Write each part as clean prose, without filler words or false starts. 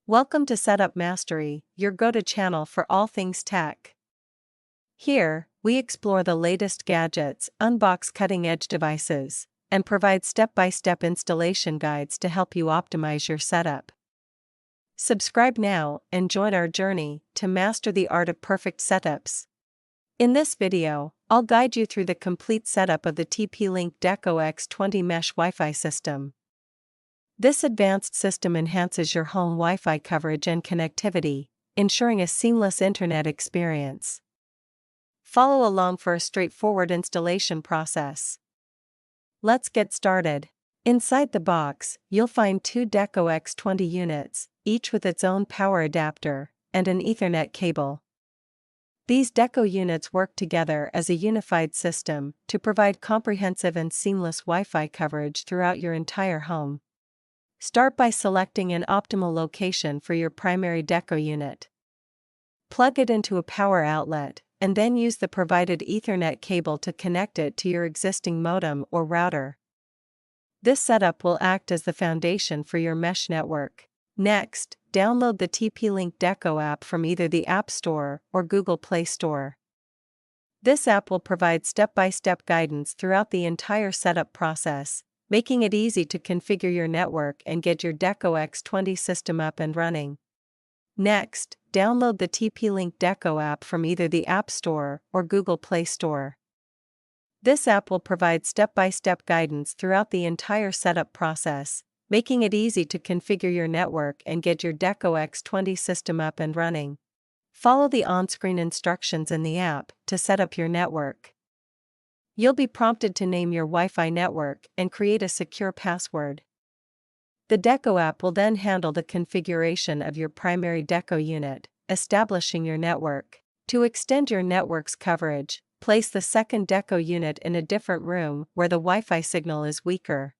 Welcome to Setup Mastery, your go-to channel for all things tech. Here, we explore the latest gadgets, unbox cutting-edge devices, and provide step-by-step installation guides to help you optimize your setup. Subscribe now and join our journey to master the art of perfect setups. In this video, I'll guide you through the complete setup of the TP-Link Deco X20 Mesh Wi-Fi system. This advanced system enhances your home Wi-Fi coverage and connectivity, ensuring a seamless internet experience. Follow along for a straightforward installation process. Let's get started. Inside the box, you'll find two Deco X20 units, each with its own power adapter and an Ethernet cable. These Deco units work together as a unified system to provide comprehensive and seamless Wi-Fi coverage throughout your entire home. Start by selecting an optimal location for your primary Deco unit. Plug it into a power outlet, and then use the provided Ethernet cable to connect it to your existing modem or router. This setup will act as the foundation for your mesh network. Next, download the TP-Link Deco app from either the App Store or Google Play Store. This app will provide step-by-step guidance throughout the entire setup process, making it easy to configure your network and get your Deco X20 system up and running. Next, download the TP-Link Deco app from either the App Store or Google Play Store. This app will provide step-by-step guidance throughout the entire setup process, making it easy to configure your network and get your Deco X20 system up and running. Follow the on-screen instructions in the app to set up your network. You'll be prompted to name your Wi-Fi network and create a secure password. The Deco app will then handle the configuration of your primary Deco unit, establishing your network. To extend your network's coverage, place the second Deco unit in a different room where the Wi-Fi signal is weaker.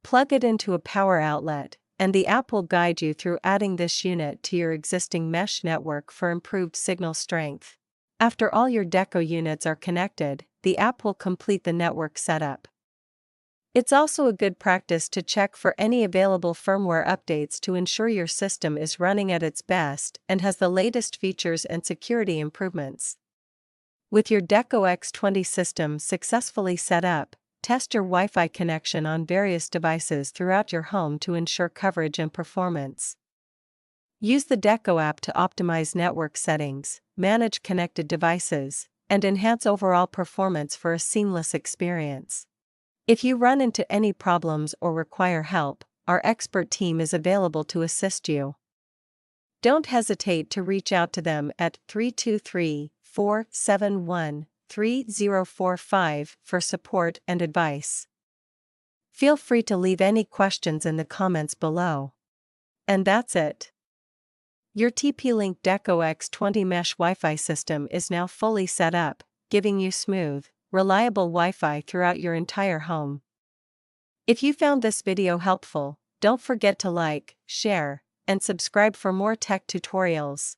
Plug it into a power outlet, and the app will guide you through adding this unit to your existing mesh network for improved signal strength. After all your Deco units are connected, the app will complete the network setup. It's also a good practice to check for any available firmware updates to ensure your system is running at its best and has the latest features and security improvements. With your Deco X20 system successfully set up, test your Wi-Fi connection on various devices throughout your home to ensure coverage and performance. Use the Deco app to optimize network settings, manage connected devices, and enhance overall performance for a seamless experience. If you run into any problems or require help, our expert team is available to assist you. Don't hesitate to reach out to them at 323-471-3045 for support and advice. Feel free to leave any questions in the comments below. And that's it. Your TP-Link Deco X20 Mesh Wi-Fi system is now fully set up, giving you smooth, reliable Wi-Fi throughout your entire home. If you found this video helpful, don't forget to like, share, and subscribe for more tech tutorials.